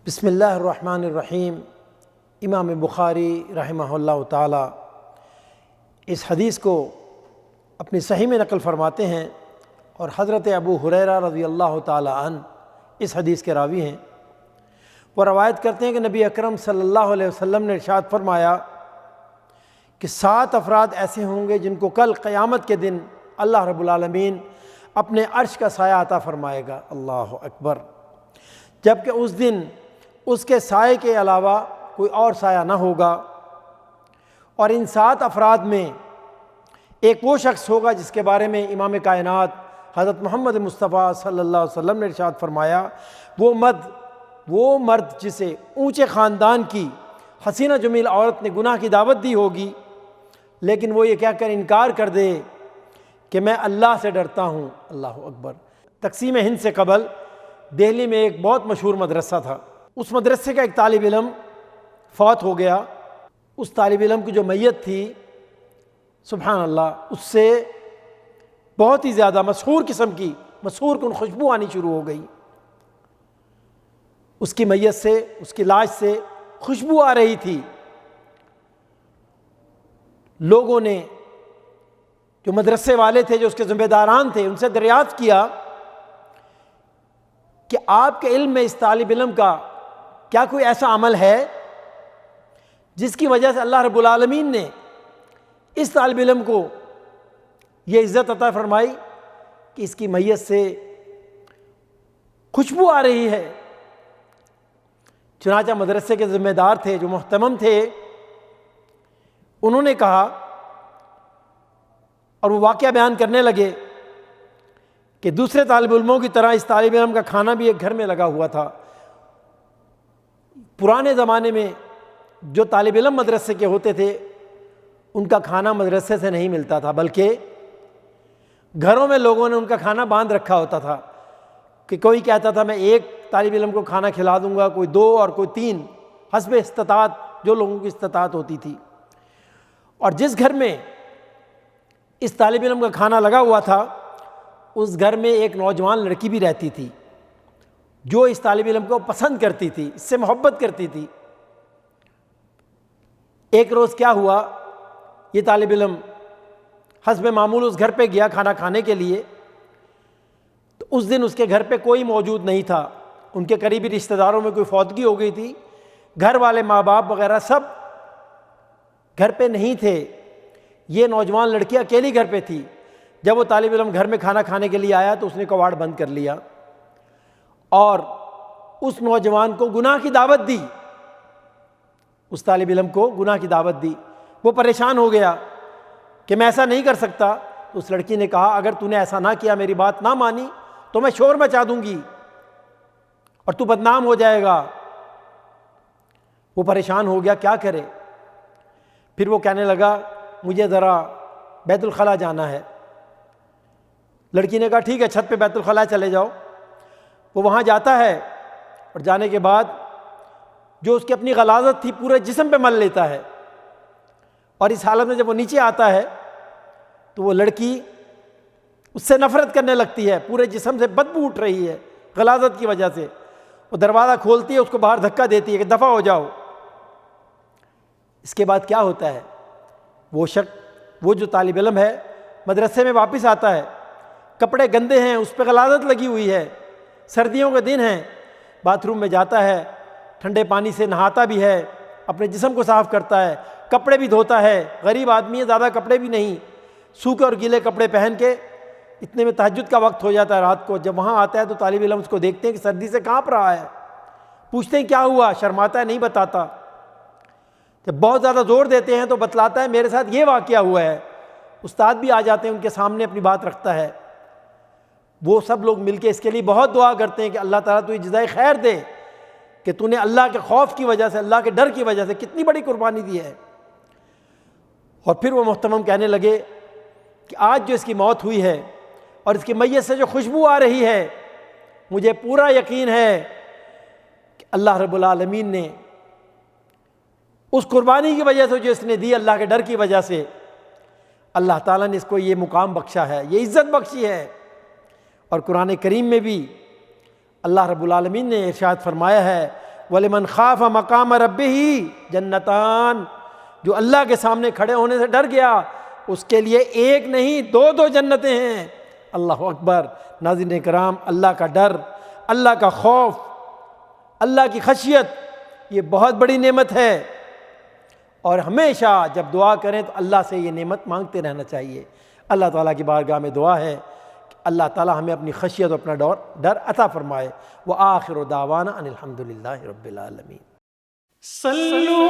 بسم اللہ الرحمن الرحیم۔ امام بخاری رحمہ اللہ تعالی اس حدیث کو اپنی صحیح میں نقل فرماتے ہیں، اور حضرت ابو ہریرہ رضی اللہ تعالی عنہ اس حدیث کے راوی ہیں۔ وہ روایت کرتے ہیں کہ نبی اکرم صلی اللہ علیہ وسلم نے ارشاد فرمایا کہ 7 افراد ایسے ہوں گے جن کو کل قیامت کے دن اللہ رب العالمین اپنے عرش کا سایہ عطا فرمائے گا۔ اللہ اکبر۔ جبکہ اس دن اس کے سائے کے علاوہ کوئی اور سایہ نہ ہوگا، اور ان 7 افراد میں ایک وہ شخص ہوگا جس کے بارے میں امام کائنات حضرت محمد مصطفیٰ صلی اللہ علیہ وسلم نے ارشاد فرمایا، وہ مرد جسے اونچے خاندان کی حسینہ جمیل عورت نے گناہ کی دعوت دی ہوگی، لیکن وہ یہ کہہ کر انکار کر دے کہ میں اللہ سے ڈرتا ہوں۔ اللہ اکبر۔ تقسیم ہند سے قبل دہلی میں ایک بہت مشہور مدرسہ تھا۔ اس مدرسے کا ایک طالب علم فوت ہو گیا۔ اس طالب علم کی جو میت تھی، سبحان اللہ، اس سے بہت ہی زیادہ مسحور قسم کی مسحور کن خوشبو آنی شروع ہو گئی۔ اس کی میت سے، اس کی لاش سے خوشبو آ رہی تھی۔ لوگوں نے، جو مدرسے والے تھے، جو اس کے ذمہ داران تھے، ان سے دریافت کیا کہ آپ کے علم میں اس طالب علم کا کیا کوئی ایسا عمل ہے جس کی وجہ سے اللہ رب العالمین نے اس طالب علم کو یہ عزت عطا فرمائی کہ اس کی میت سے خوشبو آ رہی ہے؟ چنانچہ مدرسے کے ذمہ دار تھے، جو محتمم تھے، انہوں نے کہا، اور وہ واقعہ بیان کرنے لگے کہ دوسرے طالب علموں کی طرح اس طالب علم کا کھانا بھی ایک گھر میں لگا ہوا تھا۔ پرانے زمانے میں جو طالب علم مدرسے کے ہوتے تھے، ان کا کھانا مدرسے سے نہیں ملتا تھا، بلکہ گھروں میں لوگوں نے ان کا کھانا باندھ رکھا ہوتا تھا کہ کوئی کہتا تھا میں ایک طالب علم کو کھانا کھلا دوں گا، کوئی 2 اور کوئی 3، حسب استطاعت، جو لوگوں کی استطاعت ہوتی تھی۔ اور جس گھر میں اس طالب علم کا کھانا لگا ہوا تھا، اس گھر میں ایک نوجوان لڑکی بھی رہتی تھی جو اس طالب علم کو پسند کرتی تھی، اس سے محبت کرتی تھی۔ ایک روز کیا ہوا، یہ طالب علم حسب معمول اس گھر پہ گیا کھانا کھانے کے لیے، تو اس دن اس کے گھر پہ کوئی موجود نہیں تھا۔ ان کے قریبی رشتہ داروں میں کوئی فوتگی ہو گئی تھی، گھر والے ماں باپ وغیرہ سب گھر پہ نہیں تھے۔ یہ نوجوان لڑکی اکیلی گھر پہ تھی۔ جب وہ طالب علم گھر میں کھانا کھانے کے لیے آیا تو اس نے کواڑ بند کر لیا اور اس نوجوان کو گناہ کی دعوت دی، اس طالب علم کو گناہ کی دعوت دی۔ وہ پریشان ہو گیا کہ میں ایسا نہیں کر سکتا۔ اس لڑکی نے کہا، اگر تو نے ایسا نہ کیا، میری بات نہ مانی، تو میں شور مچا دوں گی اور تو بدنام ہو جائے گا۔ وہ پریشان ہو گیا، کیا کرے؟ پھر وہ کہنے لگا، مجھے ذرا بیت الخلاء جانا ہے۔ لڑکی نے کہا، ٹھیک ہے، چھت پہ بیت الخلاء چلے جاؤ۔ وہ وہاں جاتا ہے، اور جانے کے بعد جو اس کی اپنی غلاظت تھی پورے جسم پہ مل لیتا ہے، اور اس حالت میں جب وہ نیچے آتا ہے تو وہ لڑکی اس سے نفرت کرنے لگتی ہے، پورے جسم سے بدبو اٹھ رہی ہے غلاظت کی وجہ سے۔ وہ دروازہ کھولتی ہے، اس کو باہر دھکا دیتی ہے کہ دفع ہو جاؤ۔ اس کے بعد کیا ہوتا ہے، وہ جو طالب علم ہے مدرسے میں واپس آتا ہے، کپڑے گندے ہیں، اس پہ غلاظت لگی ہوئی ہے، سردیوں کے دن ہیں، باتھ روم میں جاتا ہے، ٹھنڈے پانی سے نہاتا بھی ہے، اپنے جسم کو صاف کرتا ہے، کپڑے بھی دھوتا ہے۔ غریب آدمی ہے، زیادہ کپڑے بھی نہیں، سوکھے اور گیلے کپڑے پہن کے، اتنے میں تہجد کا وقت ہو جاتا ہے رات کو۔ جب وہاں آتا ہے تو طالب علم اس کو دیکھتے ہیں کہ سردی سے کانپ رہا ہے، پوچھتے ہیں کیا ہوا، شرماتا ہے، نہیں بتاتا۔ جب بہت زیادہ زور دیتے ہیں تو بتلاتا ہے، میرے ساتھ یہ واقعہ ہوا ہے۔ استاد بھی آ جاتے ہیں، ان کے سامنے اپنی بات رکھتا ہے۔ وہ سب لوگ مل کے اس کے لیے بہت دعا کرتے ہیں کہ اللہ تعالیٰ تو یہ جزائے خیر دے کہ تو نے اللہ کے خوف کی وجہ سے، اللہ کے ڈر کی وجہ سے کتنی بڑی قربانی دی ہے۔ اور پھر وہ محتمم کہنے لگے کہ آج جو اس کی موت ہوئی ہے اور اس کی میت سے جو خوشبو آ رہی ہے، مجھے پورا یقین ہے کہ اللہ رب العالمین نے اس قربانی کی وجہ سے جو اس نے دی، اللہ کے ڈر کی وجہ سے، اللہ تعالیٰ نے اس کو یہ مقام بخشا ہے، یہ عزت بخشی ہے۔ اور قرآن کریم میں بھی اللہ رب العالمین نے ارشاد فرمایا ہے، وَلِمَنْ خَافَ مَقَامَ رَبِّهِ جنتان، جو اللہ کے سامنے کھڑے ہونے سے ڈر گیا اس کے لیے ایک نہیں دو جنتیں ہیں۔ اللہ اکبر۔ ناظرین کرام، اللہ کا ڈر، اللہ کا خوف، اللہ کی خشیت یہ بہت بڑی نعمت ہے، اور ہمیشہ جب دعا کریں تو اللہ سے یہ نعمت مانگتے رہنا چاہیے۔ اللہ تعالیٰ کی بارگاہ میں دعا ہے کہ اللہ تعالیٰ ہمیں اپنی خشیت اور اپنا ڈر عطا فرمائے۔ وآخر دعوانا ان الحمد للہ رب العالمین۔ صلو